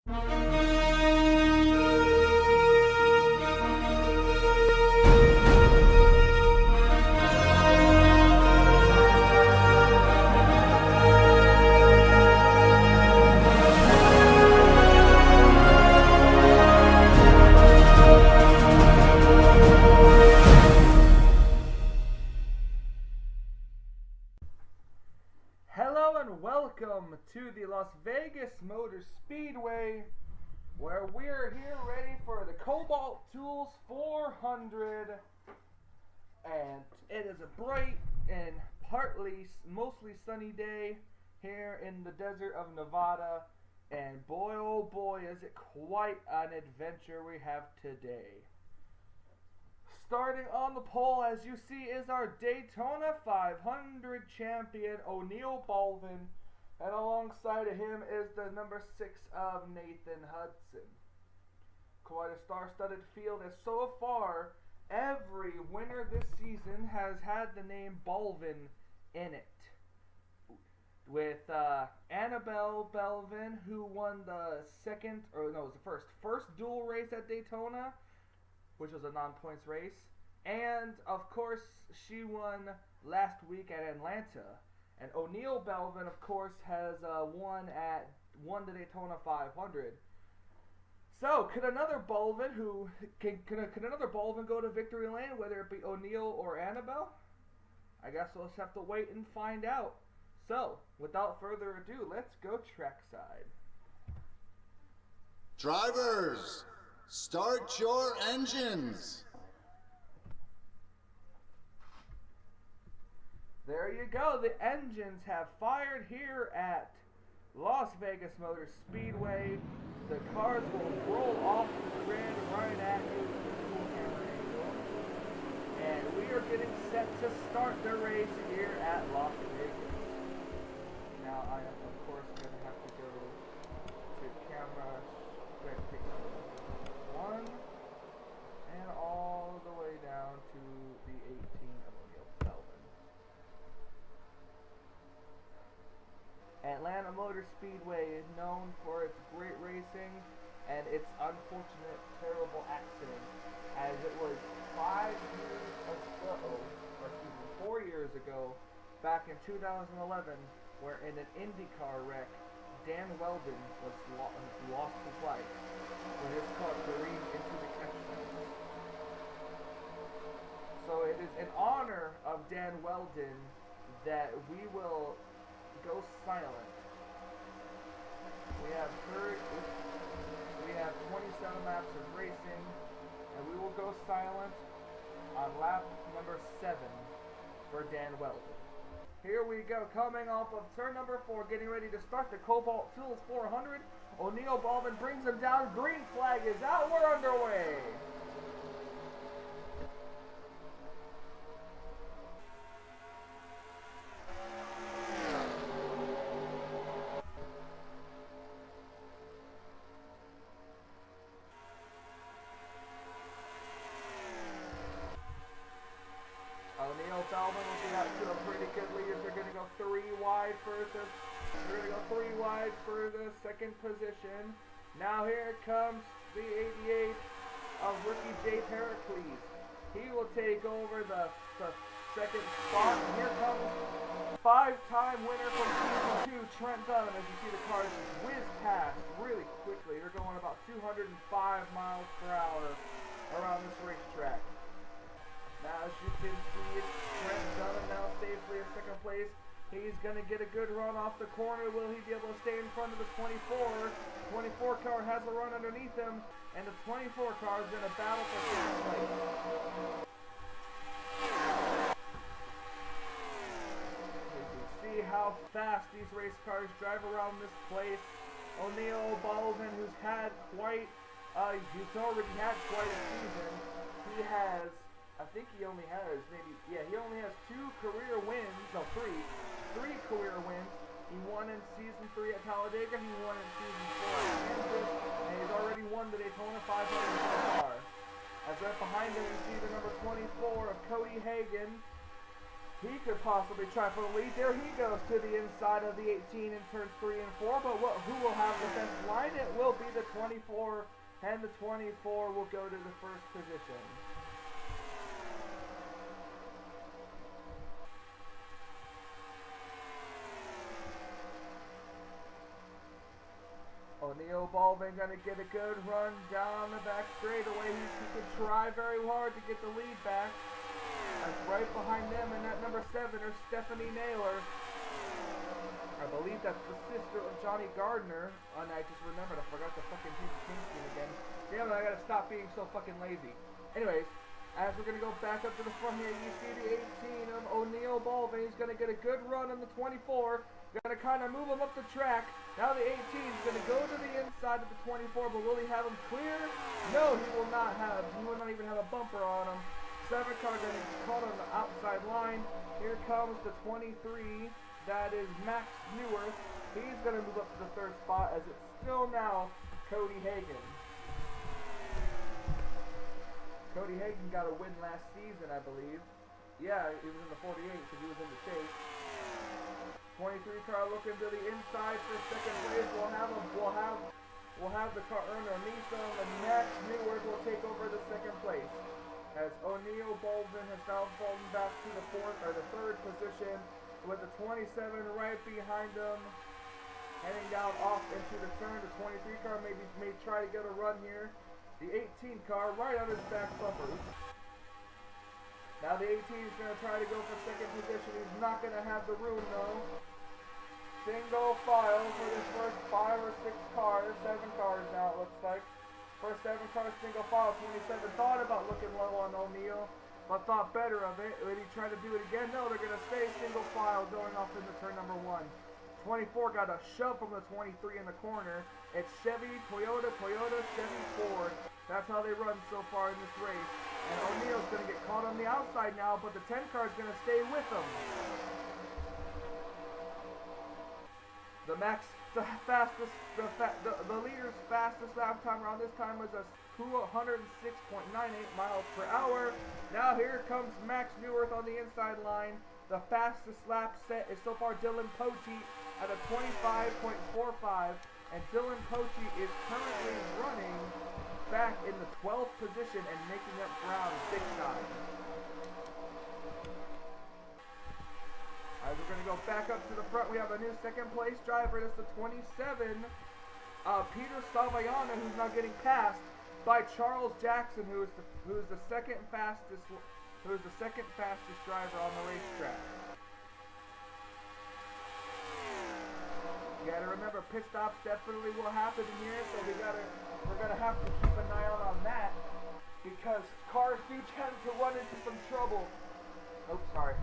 Hello and welcome to the Las Vegas Motor Speedway, where we're here ready for the Kobalt Tools 400, and it is a bright and mostly sunny day here in the desert of Nevada, and boy oh boy is it quite an adventure we have today. Starting on the pole, as you see, is our Daytona 500 champion, O'Neal Baldwin, and alongside of him is the number 6 of Nathan Hudson. Quite a star-studded field, as so far, every winner this season has had the name Baldwin in it. With Annabelle Belvin, who won the first dual race at Daytona, which was a non-points race, and of course she won last week at Atlanta. And O'Neal Belvin, of course, has won the Daytona 500. So could another Belvin could another Belvin go to victory lane, whether it be O'Neal or Annabelle? I guess we'll just have to wait and find out. So without further ado, let's go trackside. Drivers, start your engines. There you go. The engines have fired here at Las Vegas Motor Speedway. The cars will roll off the grid right at you in the camera angle. And we are getting set to start the race here at Las Vegas. Now I am of course going to have to go to camera spectator 1 and all the way down to the 18 of O'Neal Belvin. Atlanta Motor Speedway is known for its great racing and its unfortunate, terrible accident, as it was 4 years ago, back in 2011, where in an IndyCar wreck, Dan Weldon lost his life when his car careened into the catchment. So it is in honor of Dan Weldon that we will go silent. We have 27 laps of racing, and we will go silent on lap number 7 for Dan Weldon. Here we go, coming off of turn number 4, getting ready to start the Kobalt Tools 400. O'Neal Baldwin brings him down. Green flag is out. We're underway. O'Neal Baldwin will be out to a pretty good lead. They're going to go 3 wide for the second position. Now here comes the 88 of rookie Jay Pericles. He will take over the second spot. Here comes 5-time winner from Season 2, Trent Dunham. As you see, the cars whiz past really quickly. They're going about 205 miles per hour around this racetrack. Now, as you can see, it's Trent Dunham now safely in second place. He's going to get a good run off the corner. Will he be able to stay in front of the 24? 24 car has a run underneath him, and the 24 car is going to battle for second place. You can see how fast these race cars drive around this place. O'Neal Baldwin, who's had he's already had quite a season. He has, I think he only has he only has 2 career wins, no 3 career wins. He won in Season 3 at Talladega, he won in Season 4 at Kansas, and he's already won the Daytona 500 so far. As right behind him, you see the number 24 of Cody Hagan. He could possibly try for the lead. There he goes to the inside of the 18 in turns 3 and 4, but who will have the best line? It will be the 24 and the 24 will go to the first position. O'Neal Baldwin gonna get a good run down the back straightaway. He could try very hard to get the lead back. That's right behind them, and that number 7 is Stephanie Naylor. I believe that's the sister of Johnny Gardner. And I just remembered, I forgot the fucking team again. Damn it, I gotta stop being so fucking lazy. Anyways, as we're gonna go back up to the front here, you see the 18 of O'Neal Baldwin. He's gonna get a good run on the 24. Gonna kind of move him up the track. Now the 18 is gonna go to the inside of the 24, but will he have him clear? No, he will not have. He will not even have a bumper on him. 7 car gonna get caught on the outside line. Here comes the 23. That is Max Neuwirth. He's going to move up to the 3rd spot as it's still now Cody Hagan. Cody Hagan got a win last season, I believe. Yeah, he was in the 48 because he was in the chase. 23 car looking to the inside for 2nd place. We'll have the car earn underneath them, and Max Neuwirth will take over the 2nd place. As O'Neal Baldwin has now fallen back to the 3rd position. With the 27 right behind him, heading down off into the turn. The 23 car may try to get a run here. The 18 car right on his back bumper. Now the 18 is going to try to go for 2nd position. He's not going to have the room though. Single file for this first 5 or 6 cars. 7 cars now it looks like. First 7 cars single file. 27 thought about looking low on O'Neal, but thought better of it. Would he try to do it again? No, they're going to stay single file going off into turn number 1. 24 got a shove from the 23 in the corner. It's Chevy, Toyota, Chevy, Ford. That's how they run so far in this race. And O'Neal's going to get caught on the outside now, but the 10 car is going to stay with him. The leader's fastest lap time around this time was a 106.98 miles per hour. Now here comes Max Neuwirth on the inside line. The fastest lap set is so far Dylan Poche at a 25.45, and Dylan Poche is currently running back in the 12th position and making up ground big time. Alright, we're going to go back up to the front. We have a new 2nd place driver. That's the 27, Peter Savayana, who's now getting passed by Charles Jackson, who is the second fastest driver on the racetrack. You gotta remember, pit stops definitely will happen in here, so we're gonna have to keep an eye out on that, because cars do tend to run into some trouble. Oh, sorry,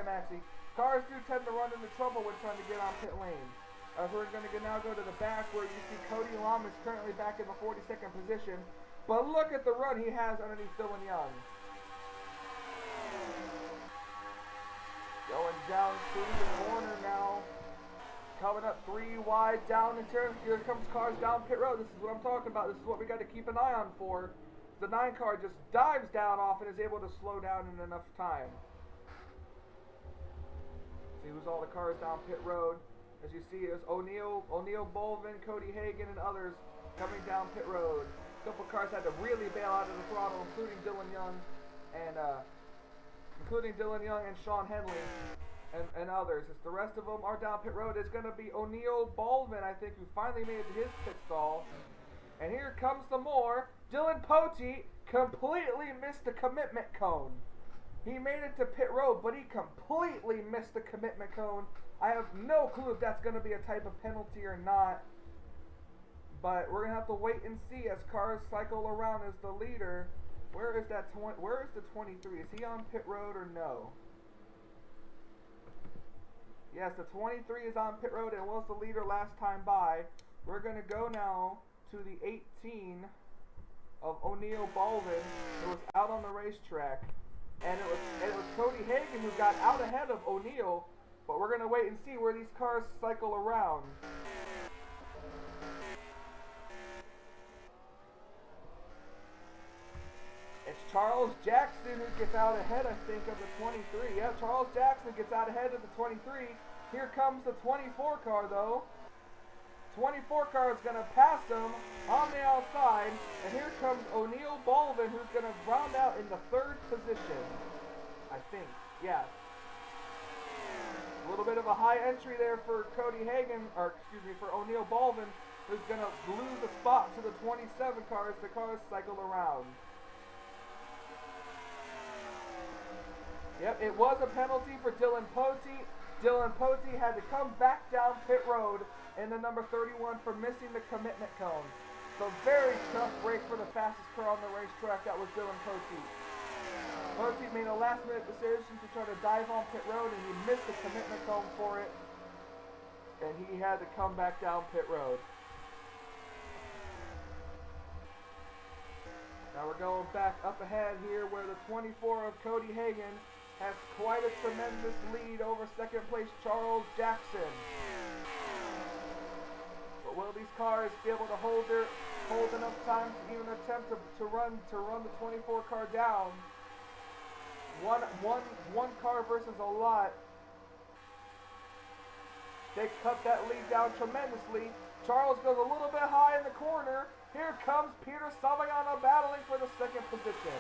Maxie. Cars do tend to run into trouble when trying to get on pit lane. We're going to now go to the back where you see Cody Lom is currently back in the 42nd position. But look at the run he has underneath Dylan Young. Going down through the corner now. Coming up 3 wide down in turn. Here comes cars down pit road. This is what I'm talking about. This is what we got to keep an eye on for. The 9 car just dives down off and is able to slow down in enough time. See who's all the cars down pit road. As you see, there's O'Neal Baldwin, Cody Hagan, and others coming down pit road. A couple cars had to really bail out of the throttle, including Dylan Young and Sean Henley and others. As the rest of them are down pit road, it's going to be O'Neal Baldwin, I think, who finally made it to his pit stall. And here comes some more. Dylan Poche completely missed the commitment cone. He made it to pit road, but he completely missed the commitment cone. I have no clue if that's going to be a type of penalty or not. But we're going to have to wait and see as cars cycle around as the leader. Where is the 23? Is he on pit road or no? Yes, the 23 is on pit road and was the leader last time by. We're going to go now to the 18 of O'Neal Baldwin, who was out on the racetrack. And it was Cody Hagan who got out ahead of O'Neal, but we're going to wait and see where these cars cycle around. It's Charles Jackson who gets out ahead, I think, of the 23. Yeah, Charles Jackson gets out ahead of the 23. Here comes the 24 car, though. 24 car is going to pass him on the outside, and here comes O'Neal Baldwin, who's going to round out in the 3rd position, I think. Yeah. A little bit of a high entry there for for O'Neal Baldwin, who's going to lose a spot to the 27 car as the cars cycle around. Yep, it was a penalty for Dylan Pote. Dylan Pote had to come back down pit road in the number 31 for missing the commitment cone. So very tough break for the fastest car on the racetrack. That was Dylan Pote. Pote made a last-minute decision to try to dive on pit road, and he missed the commitment cone for it. And he had to come back down pit road. Now we're going back up ahead here where the 24 of Cody Hagan has quite a tremendous lead over 2nd place Charles Jackson. But will these cars be able to hold enough time to even attempt to run the 24 car down? One car versus a lot. They cut that lead down tremendously. Charles goes a little bit high in the corner. Here comes Peter Savayana battling for the 2nd position.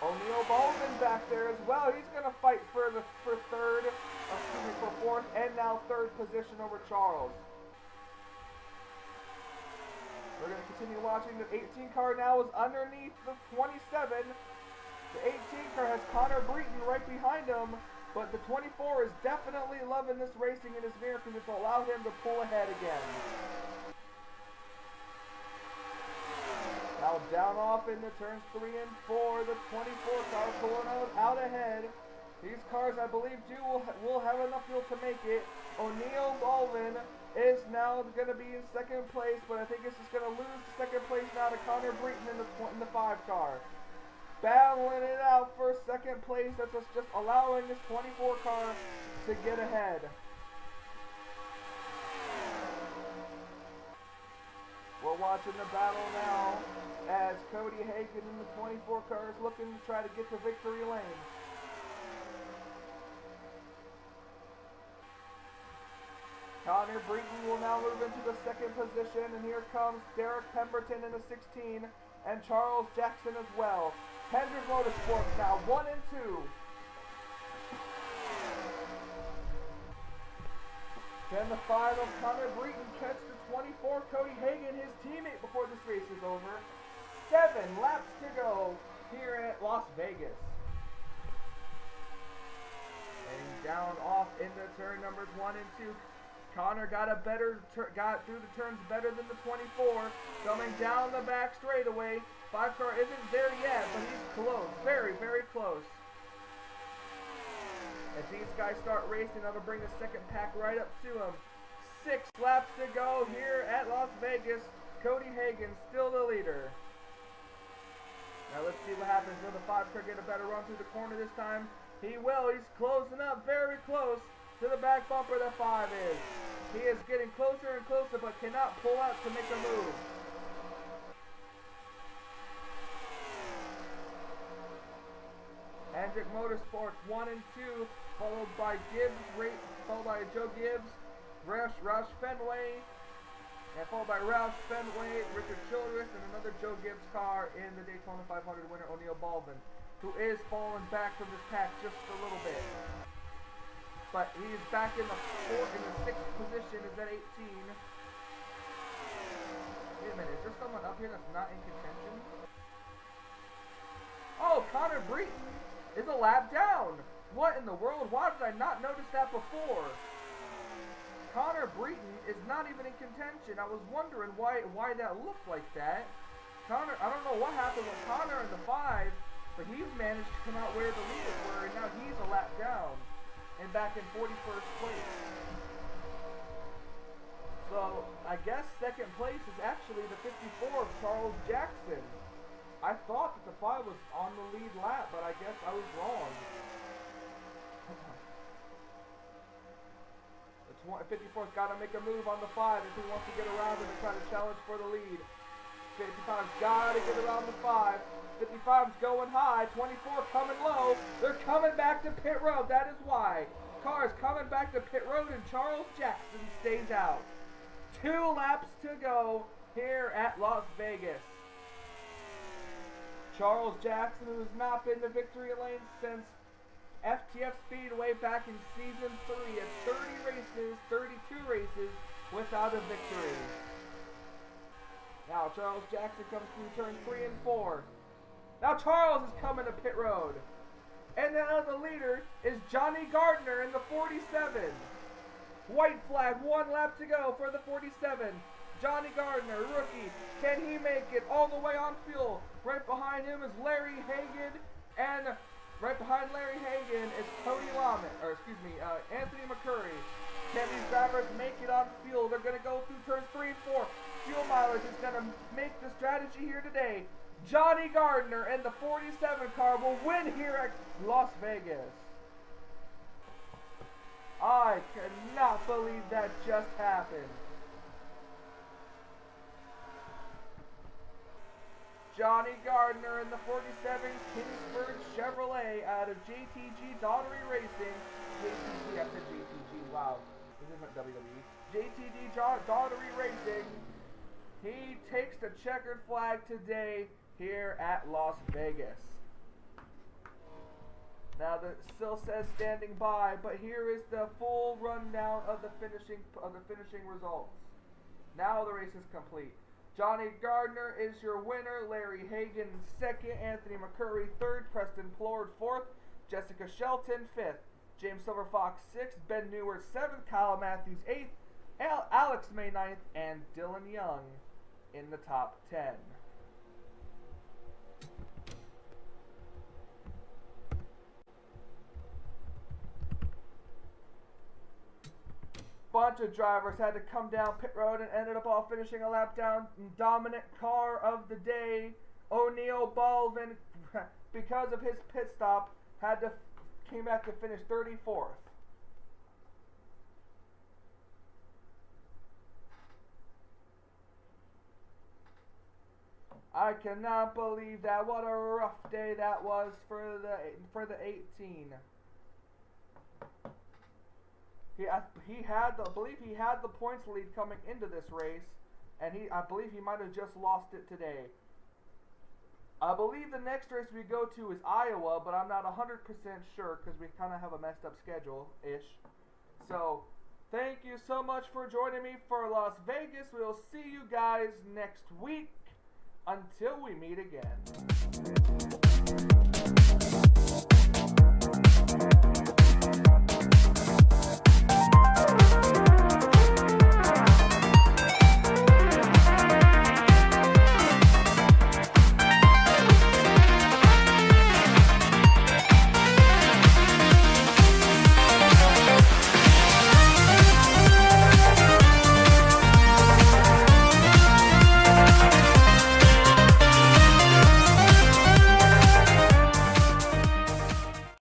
O'Neal Baldwin back there as well. He's going to fight for 4th and now 3rd position over Charles. We're going to continue watching. The 18 car now is underneath the 27. The 18 car has Connor Breton right behind him, but the 24 is definitely loving this racing in his mirror because it's allowed him to pull ahead again. Now down off into turns 3 and 4, the 24 car pulling out ahead. These cars, I believe, will have enough fuel to make it. O'Neal Baldwin is now going to be in 2nd place, but I think it's just going to lose the 2nd place now to Connor Breton in the 5 car. Battling it out for 2nd place. That's just allowing this 24 car to get ahead. We're watching the battle now as Cody Hagan in the 24 car is looking to try to get to victory lane. Connor Breton will now move into the 2nd position, and here comes Derek Pemberton in the 16 and Charles Jackson as well. Hendrick Motorsports now 1 and 2. Then the 5 of Connor Breton catch the 24 Cody Hagan, his teammate, before this race is over. 7 laps to go here at Las Vegas. Heading down off into turn numbers 1 and 2. Connor got through the turns better than the 24. Coming down the back straightaway. 5 car isn't there yet, but he's close. Very, very close. As these guys start racing, that'll bring the 2nd pack right up to him. 6 laps to go here at Las Vegas. Cody Hagan still the leader. Now let's see what happens. Will the 5 car get a better run through the corner this time? He will. He's closing up very close to the back bumper that 5 is. He is getting closer and closer, but cannot pull out to make a move. Hendrick Motorsports 1 and 2, followed by Joe Gibbs, Roush Fenway, and followed by Roush Fenway, Richard Childress, and another Joe Gibbs car in the Daytona 500 winner O'Neal Baldwin, who is falling back from this pack just a little bit. But he is back in the 6th position, is at 18. Wait a minute, is there someone up here that's not in contention? Oh, Connor Breton is a lap down. What in the world? Why did I not notice that before? Connor Breton is not even in contention. I was wondering why that looked like that. Connor, I don't know what happened with Connor in the 5, but he's managed to come out where the leaders were, and now he's a lap down and back in 41st place. So I guess 2nd place is actually the 54 of Charles Jackson. I thought that the 5 was on the lead lap, but I guess I was wrong. The 54's got to make a move on the 5 if he wants to get around it and try to challenge for the lead. 55's got to get around the 5. 55's going high. 24 coming low. They're coming back to pit road. That is why. cars coming back to pit road, and Charles Jackson stays out. 2 laps to go here at Las Vegas. Charles Jackson, who has not been to victory lane since FTF Speedway back in season 3 at 32 races without a victory. Now Charles Jackson comes through turns 3 and 4. Now Charles is coming to pit road. And now the leader is Johnny Gardner in the 47. White flag, 1 lap to go for the 47. Johnny Gardner, rookie. Can he make it all the way on fuel? Right behind him is Larry Hagan, and right behind Larry Hagan is Anthony McCurry. Can these drivers make it on fuel? They're going to go through turns 3 and 4. Fuel mileage is going to make the strategy here today. Johnny Gardner and the 47 car will win here at Las Vegas. I cannot believe that just happened. Johnny Gardner in the 47 Kingsford Chevrolet out of JTG Daughtery Racing. JTG, I said JTG, wow. This isn't WWE. JTG Daughtery Racing. He takes the checkered flag today here at Las Vegas. Now it still says standing by, but here is the full rundown of the finishing results. Now the race is complete. Johnny Gardner is your winner. Larry Hagan second. Anthony McCurry third. Preston Plord fourth. Jessica Shelton fifth. James Silverfox sixth. Ben Newert seventh. Kyle Matthews eighth. Alex May ninth. And Dylan Young in the top 10. Bunch of drivers had to come down pit road and ended up all finishing a lap down. Dominant car of the day, O'Neal Baldwin, because of his pit stop, came back to finish 34th. I cannot believe that. What a rough day that was for the 18. I believe he had the points lead coming into this race, and I believe he might have just lost it today. I believe the next race we go to is Iowa, but I'm not 100% sure because we kind of have a messed up schedule-ish. So, thank you so much for joining me for Las Vegas. We'll see you guys next week. Until we meet again.